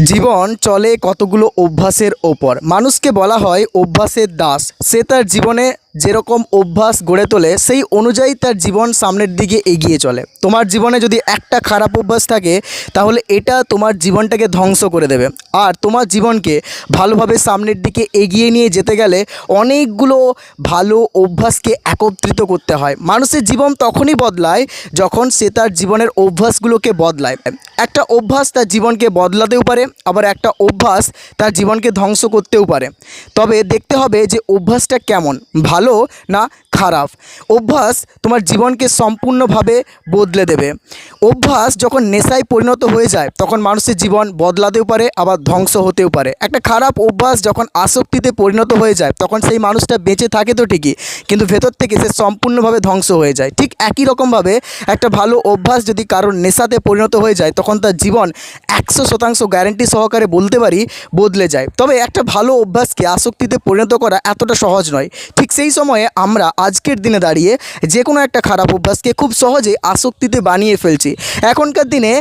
জীবন চলে কতগুলো অভ্যাসের ওপর। মানুষকে বলা হয় অভ্যাসের দাস। সে তার জীবনে যেরকম অভ্যাস গড়ে তোলে সেই অনুযায়ী তার জীবন সামনের দিকে এগিয়ে চলে। তোমার জীবনে যদি একটা খারাপ অভ্যাস থাকে তাহলে এটা তোমার জীবনটাকে ধ্বংস করে দেবে। আর তোমার জীবনকে ভালোভাবে সামনের দিকে এগিয়ে নিয়ে যেতে গেলে অনেকগুলো ভালো অভ্যাসকে একত্রিত করতে হয়। মানুষের জীবন তখনই বদলায় যখন সে তার জীবনের অভ্যাসগুলোকে বদলায়। একটা অভ্যাস তার জীবনকে বদলাতেও পারে, আবার একটা অভ্যাস তার জীবনকে ধ্বংস করতেও পারে। তবে দেখতে হবে যে অভ্যাসটা কেমন, ভালো না খারাপ। অভ্যাস তোমার জীবনকে সম্পূর্ণভাবে বদলে দেবে। অভ্যাস যখন নেশায় পরিণত হয়ে যায় তখন মানুষের জীবন বদলাতেও পারে, আবার ধ্বংস হতেও পারে। একটা খারাপ অভ্যাস যখন আসক্তিতে পরিণত হয়ে যায় তখন সেই মানুষটা বেঁচে থাকে তো ঠিকই, কিন্তু ভেতর থেকে সে সম্পূর্ণভাবে ধ্বংস হয়ে যায়। ঠিক একই রকমভাবে একটা ভালো অভ্যাস যদি কারোর নেশাতে পরিণত হয়ে যায় তখন তার জীবন 100% গ্যারেন্টি সহকারে বলতে পারি বদলে যায়। তবে একটা ভালো অভ্যাসকে আসক্তিতে পরিণত করা এতটা সহজ নয়। ঠিক সেই সময়ে আমরা আজকের দিনে দাঁড়িয়ে যে কোনো একটা খারাপ অভ্যাসকে খুব সহজেই আসক্তিতে বানিয়ে ফেলছি। এখনকার দিনে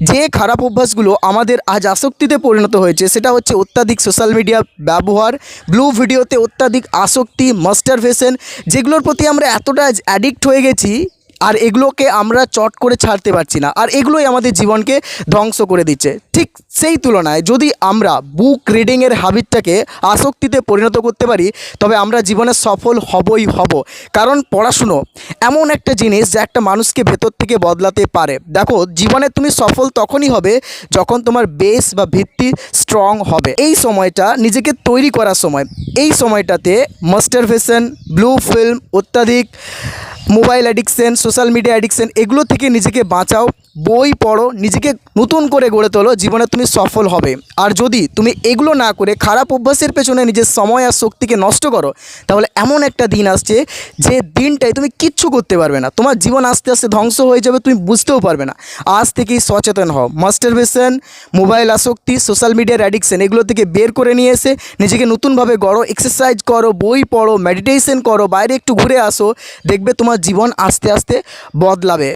যে খারাপ অভ্যাসগুলো আমাদের আজ আসক্তিতে পরিণত হয়েছে সেটা হচ্ছে অত্যাধিক সোশ্যাল মিডিয়া ব্যবহার, ব্লু ভিডিওতে অত্যাধিক আসক্তি, মাস্টারবেশন, যেগুলোর প্রতি আমরা এতটা অ্যাডিক্ট হয়ে গেছি আর এগুলোকে আমরা চট করে ছাড়তে পারছি না, আর এগুলোই আমাদের জীবনকে ধ্বংস করে দিচ্ছে। ঠিক সেই তুলনায় যদি আমরা বুক রিডিংয়ের হ্যাবিটটাকে আসক্তিতে পরিণত করতে পারি তবে আমরা জীবনে সফল হবই হব। কারণ পড়াশুনো এমন একটা জিনিস যা একটা মানুষকে ভেতর থেকে বদলাতে পারে। দেখো, জীবনে তুমি সফল তখনই হবে যখন তোমার বেস বা ভিত্তি স্ট্রং হবে। এই সময়টা নিজেকে তৈরি করার সময়। এই সময়টাতে মাস্টারবেশন, ব্লু ফিল্ম, অত্যাধিক mobile addiction, social media addiction, এগুলো থেকে নিজেকে বাঁচাও। বই পড়ো, নিজেকে নতুন করে গড়ে তোলো, জীবনে তুমি সফল হবে। আর যদি তুমি এগুলো না করে খারাপ অভ্যাসের পেছনে নিজের সময় আর শক্তিকে নষ্ট করো তাহলে এমন একটা দিন আসছে যে দিনটায় তুমি কিচ্ছু করতে পারবে না। তোমার জীবন আস্তে আস্তে ধ্বংস হয়ে যাবে, তুমি বুঝতেও পারবে না। আজ থেকেই সচেতন হও। মাস্টারবেশন, মোবাইল আসক্তি, সোশ্যাল মিডিয়ার অ্যাডিকশন, এগুলো থেকে বের করে নিয়ে এসে নিজেকে নতুনভাবে গড়ো, এক্সারসাইজ করো, বই পড়ো, মেডিটেশন করো, বাইরে একটু ঘুরে আসো, দেখবে তোমার জীবন আস্তে আস্তে বদলাবে।